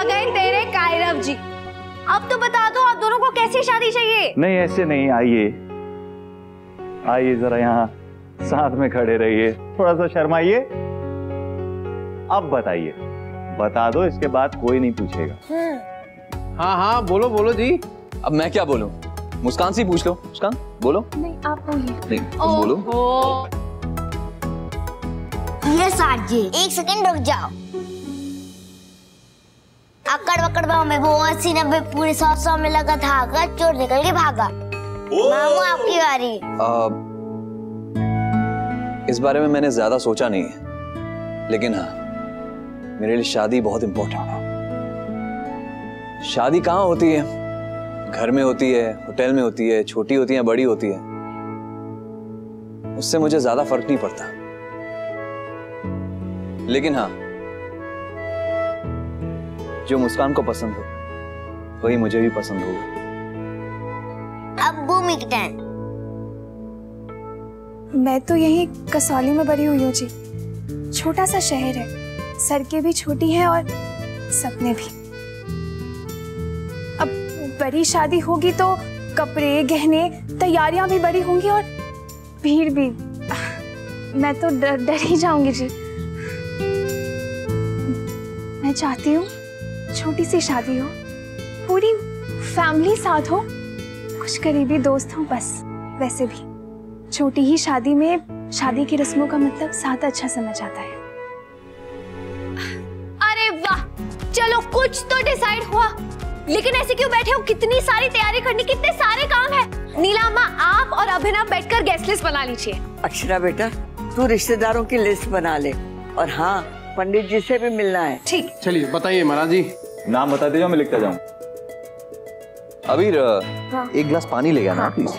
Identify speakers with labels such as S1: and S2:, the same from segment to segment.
S1: आ गए तेरे कायरव जी। अब तो बता दो आप दोनों को कैसी शादी चाहिए?
S2: नहीं ऐसे नहीं, आइए आइए जरा यहाँ साथ में खड़े रहिए, थोड़ा सा शर्माइए। अब बताइए, बता दो, इसके बाद कोई नहीं पूछेगा।
S3: हाँ हाँ बोलो बोलो जी।
S4: अब मैं क्या बोलूं? मुस्कान से पूछ लो। मुस्कान बोलो।
S1: नहीं आप बोलिए।
S4: नहीं तुम बोलो।
S5: ये सर जी एक सेकंड रुक जाओ। अकड़ वकड़ में वो 80-90 पूरे 100 में लगा धागा, चोर निकल के भागा। मामू आपकी बारी।
S4: इस बारे में मैंने ज्यादा सोचा नहीं है, लेकिन हाँ मेरे लिए शादी बहुत इंपॉर्टेंट है। शादी कहाँ होती है? घर में होती है, होटल में होती है, छोटी होती है, बड़ी होती है, उससे मुझे ज्यादा फर्क नहीं पड़ता। लेकिन हाँ, जो मुस्कान को पसंद हो वही मुझे भी पसंद होगा।
S5: अब भूमि की टर्न।
S6: मैं तो यही कसौली में बड़ी हुई हूँ जी। छोटा सा शहर है, सड़कें भी छोटी हैं और सपने भी। अब बड़ी शादी होगी तो कपड़े, गहने, तैयारियां भी बड़ी होंगी और भीड़ भी। मैं तो डर ही जाऊंगी जी। मैं चाहती हूँ छोटी सी शादी हो, पूरी फैमिली साथ हो, कुछ करीबी दोस्त हो बस। वैसे भी छोटी ही शादी में शादी की रस्मों का मतलब साथ अच्छा समझ आता है।
S1: अरे वाह, चलो कुछ तो डिसाइड हुआ। लेकिन ऐसे क्यों बैठे हो? कितनी सारी तैयारी करनी, कितने सारे काम है। नीलामा, आप और अभिनव बैठकर गेस्ट लिस्ट बना लीजिए।
S7: अक्षरा बेटा, तू रिश्तेदारों की लिस्ट बना ले, और हाँ पंडित जी से भी मिलना है।
S1: ठीक।
S3: चलिए बताइए महाराज जी।
S2: नाम बता दीजिए, मैं लिखता जाऊं।
S4: अबीर, एक गिलास पानी ले आना प्लीज।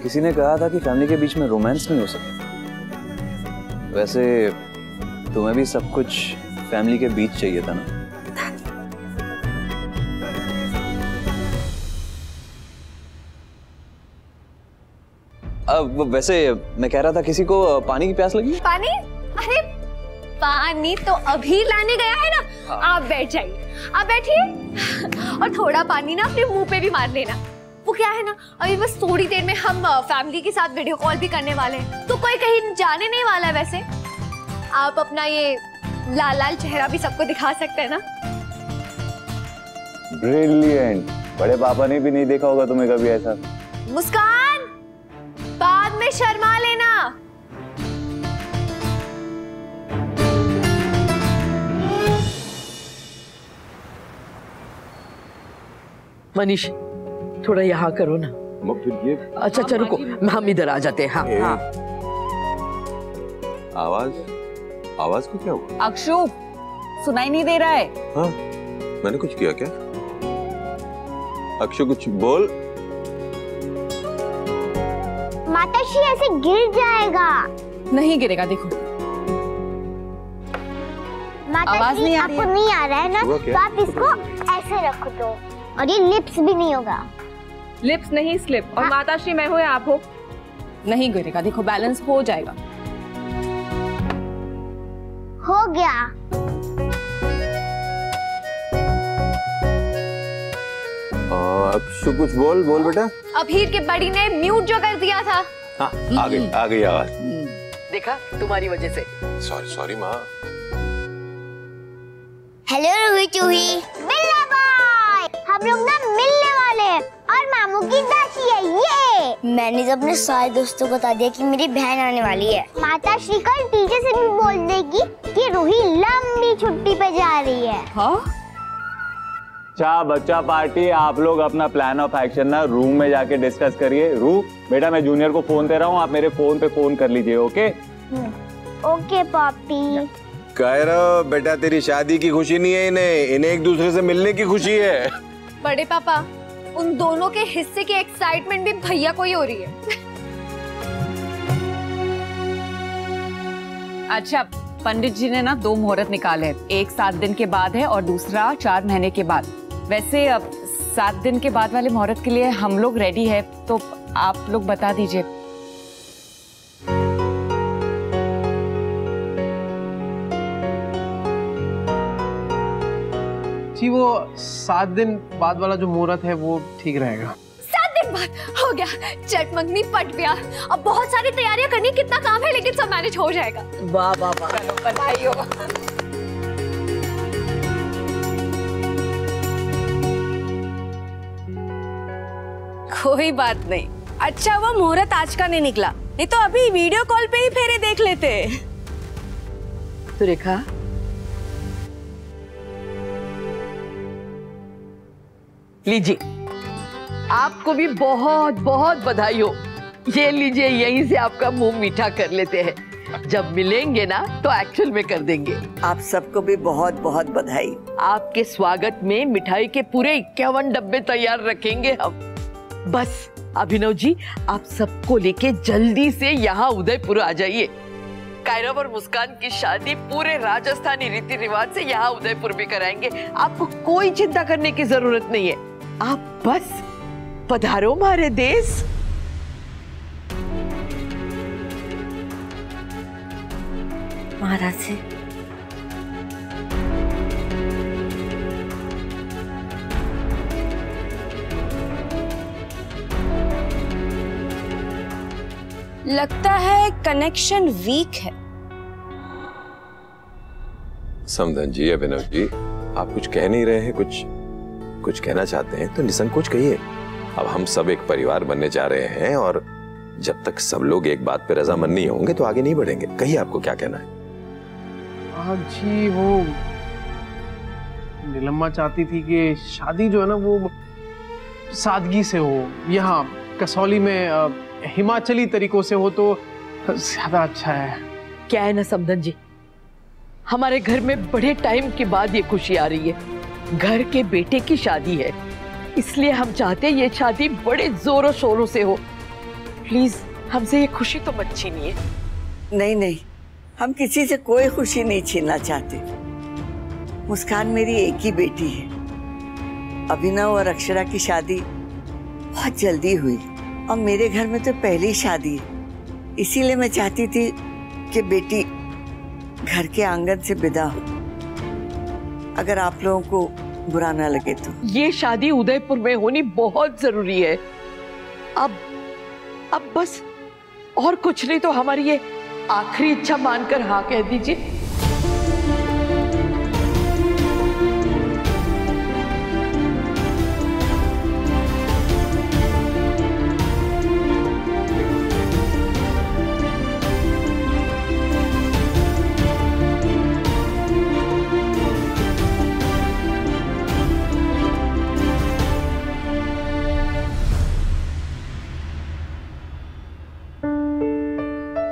S4: किसी ने कहा था कि फैमिली के बीच में रोमांस नहीं हो सकता। वैसे तुम्हें भी सब कुछ फैमिली के बीच चाहिए था ना? अब वैसे मैं कह रहा था, किसी को पानी की प्यास लगी?
S1: पानी? अरे पानी तो अभी लाने गया है ना। हाँ। आप बैठ जाइए, आप बैठिए और थोड़ा पानी ना अपने मुंह पे भी मार लेना। वो क्या है ना, अभी बस थोड़ी देर में हम फैमिली के साथ वीडियो कॉल भी करने वाले हैं, तो कोई कहीं जाने नहीं वाला है। वैसे आप अपना ये लाल लाल चेहरा भी सबको दिखा सकते हैं ना।
S2: ब्रिलियंट। बड़े पापा ने भी नहीं देखा होगा तुम्हें कभी ऐसा।
S1: मुस्कान, बाद में शर्मा लेना।
S8: मनीष थोड़ा यहाँ करो ना।
S9: ये
S8: अच्छा चलो रुको, हम इधर आ जाते हैं। हाँ हाँ।
S9: आवाज को क्या हुआ?
S10: अक्षु, सुनाई नहीं दे रहा है।
S9: हाँ, मैंने कुछ किया क्या? अक्षु कुछ बोल।
S5: माताश्री ऐसे गिर जाएगा।
S10: नहीं गिरेगा, देखो। आवाज नहीं आ रही है।
S5: आपको नहीं आ रहा है ना, तो आप इसको ऐसे रख दो और ये लिप्स भी नहीं होगा।
S10: लिप्स नहीं, स्लिप। और माताश्री मैं हो या आप हो, नहीं गिरेगा। देखो बैलेंस हो जाएगा।
S5: हो गया।
S9: अक्षु कुछ बोल बेटा।
S1: अभीर के बड़ी ने म्यूट जो कर दिया था।
S9: हाँ, आ गई आवाज।
S8: देखा, तुम्हारी वजह से।
S9: सॉरी माँ।
S5: हेलो रूही चूही। मिलने बॉय, हम लोग ना मिलने वाले हैं और मामू की दासी है ये। मैंने जब अपने सारे दोस्तों को बता दिया कि मेरी बहन आने वाली है। माताश्री कल टीचर से भी बोल देगी कि रूही लंबी छुट्टी पे जा रही है।
S10: हाँ?
S2: अच्छा बच्चा पार्टी, आप लोग अपना प्लान ऑफ एक्शन ना रूम में जाके डिस्कस करिए। रू बेटा, मैं जूनियर को फोन दे रहा हूँ, आप मेरे फोन पे फोन कर लीजिए। ओके
S5: ओके पापी।
S9: कायरव बेटा, तेरी शादी की खुशी नहीं है, इन्हें एक दूसरे से मिलने की खुशी है।
S1: बड़े पापा, उन दोनों के हिस्से की एक्साइटमेंट भी भैया को ही हो रही है।
S10: अच्छा, पंडित जी ने ना 2 मुहूर्त निकाले, एक 7 दिन के बाद है और दूसरा 4 महीने के बाद। वैसे अब 7 दिन के बाद वाले मुहूर्त के लिए हम लोग रेडी है, तो आप लोग बता दीजिए।
S3: जी वो 7 दिन बाद वाला जो मुहूर्त है वो ठीक रहेगा।
S1: 7 दिन बाद हो गया, चटमंगनी पट गया। अब बहुत सारी तैयारियां करनी, कितना काम है, लेकिन सब मैनेज हो जाएगा।
S8: वाह वाह वाह,
S10: चलो बधाई हो।
S11: कोई बात नहीं, अच्छा वो मुहूर्त आज का नहीं निकला, नहीं तो अभी वीडियो कॉल पे ही फेरे देख लेते।
S8: सुरेखा, लीजिए, आपको भी बहुत बहुत बधाई हो। ये लीजिए, यहीं से आपका मुंह मीठा कर लेते हैं। जब मिलेंगे ना तो एक्चुअल में कर देंगे।
S7: आप सबको भी बहुत बहुत बधाई।
S8: आपके स्वागत में मिठाई के पूरे 51 डब्बे तैयार रखेंगे हम। बस अभिनव जी, आप सबको लेके जल्दी से यहाँ उदयपुर आ जाइए। कायरव और मुस्कान की शादी पूरे राजस्थानी रीति रिवाज से यहाँ उदयपुर भी कराएंगे। आपको कोई चिंता करने की जरूरत नहीं है, आप बस पधारो हमारे देश।
S11: महाराज से लगता है कनेक्शन वीक है।
S9: समधन जी, अभिनव जी, आप कुछ कह नहीं रहे हैं, कुछ कहना चाहते हैं तो निसंकोच कहिए। अब हम सब एक परिवार बनने जा रहे हैं और जब तक सब लोग एक बात पे रजामंद नहीं होंगे तो आगे नहीं बढ़ेंगे। कहिए, आपको क्या कहना है?
S3: हाँ जी, वो नीलम्मा चाहती थी कि शादी जो है ना वो सादगी से हो, यहाँ कसौली में हिमाचली तरीकों से हो तो ज्यादा अच्छा है।
S8: क्या है ना समधन जी, हमारे घर में बड़े टाइम के बाद ये खुशी आ रही है। घर के बेटे की शादी है, इसलिए हम चाहते हैं ये शादी बड़े जोरों शोरों से हो। प्लीज हमसे ये खुशी तो मत छीनिए।
S7: नहीं नहीं, हम किसी से कोई खुशी नहीं छीनना चाहते। मुस्कान मेरी एक ही बेटी है। अभिनव और अक्षरा की शादी बहुत जल्दी हुई और मेरे घर में तो पहली शादी है, इसीलिए मैं चाहती थी कि बेटी घर के आंगन से विदा हो। अगर आप लोगों को बुरा ना लगे तो।
S8: ये शादी उदयपुर में होनी बहुत जरूरी है। अब बस और कुछ नहीं तो हमारी ये आखिरी इच्छा मानकर हाँ कह दीजिए।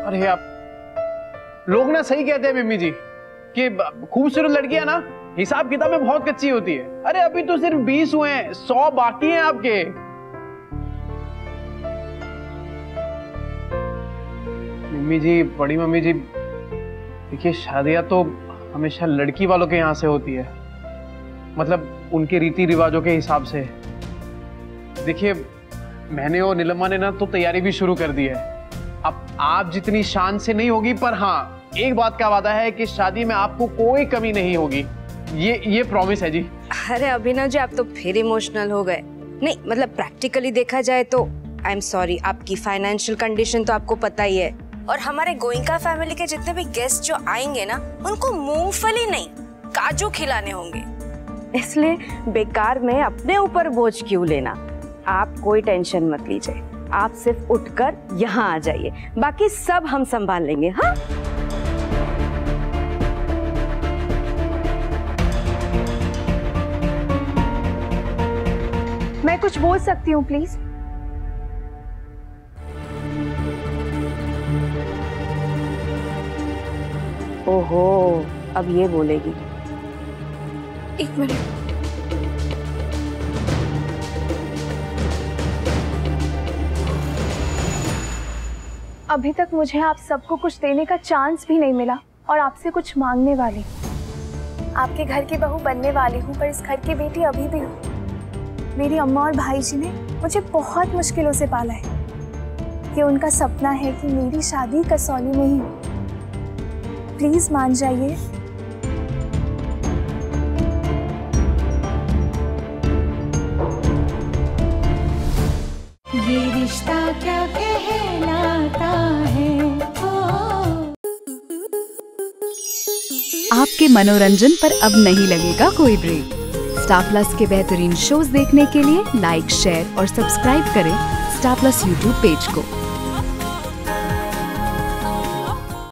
S3: अरे आप लोग ना सही कहते हैं मिम्मी जी कि खूबसूरत लड़कियां ना हिसाब किताब में बहुत कच्ची होती है। अरे अभी तो सिर्फ 20 हुए हैं, 100 बाकी हैं आपके। मिम्मी जी, बड़ी मम्मी जी, देखिए शादियां तो हमेशा लड़की वालों के यहाँ से होती है, मतलब उनके रीति रिवाजों के हिसाब से। देखिए मैंने और नीलम्मा ने ना तो तैयारी भी शुरू कर दी है। अब आप जितनी शान से नहीं होगी, पर हाँ एक बात का वादा है कि शादी में आपको कोई कमी नहीं होगी, ये प्रॉमिस है जी।
S11: अरे अभिनव जी, आप तो फिर इमोशनल हो गए। नहीं मतलब प्रैक्टिकली देखा जाए तो आई एम सॉरी, आपकी फाइनेंशियल कंडीशन तो आपको पता ही है, और हमारे गोइंका फैमिली के जितने भी गेस्ट जो आएंगे ना, उनको मूंगफली नहीं काजू खिलाने होंगे, इसलिए बेकार में अपने ऊपर बोझ क्यों लेना। आप कोई टेंशन मत लीजिए, आप सिर्फ उठकर यहाँ आ जाइए, बाकी सब हम संभाल लेंगे। हाँ
S6: मैं कुछ बोल सकती हूँ प्लीज?
S11: ओहो, अब ये बोलेगी।
S6: एक मिनट। अभी तक मुझे आप सबको कुछ देने का चांस भी नहीं मिला और आपसे कुछ मांगने वाली। आपके घर की बहू बनने वाली हूँ, पर इस घर की बेटी अभी भी हूँ। मेरी अम्मा और भाई जी ने मुझे बहुत मुश्किलों से पाला है। कि उनका सपना है कि मेरी शादी कसौली में ही हो। प्लीज मान जाइए।
S12: ये रिश्ता क्या कहलाता है।
S13: आपके मनोरंजन पर अब नहीं लगेगा कोई ब्रेक। स्टार प्लस के बेहतरीन शोज देखने के लिए लाइक, शेयर और सब्सक्राइब करें स्टार प्लस यूट्यूब पेज को।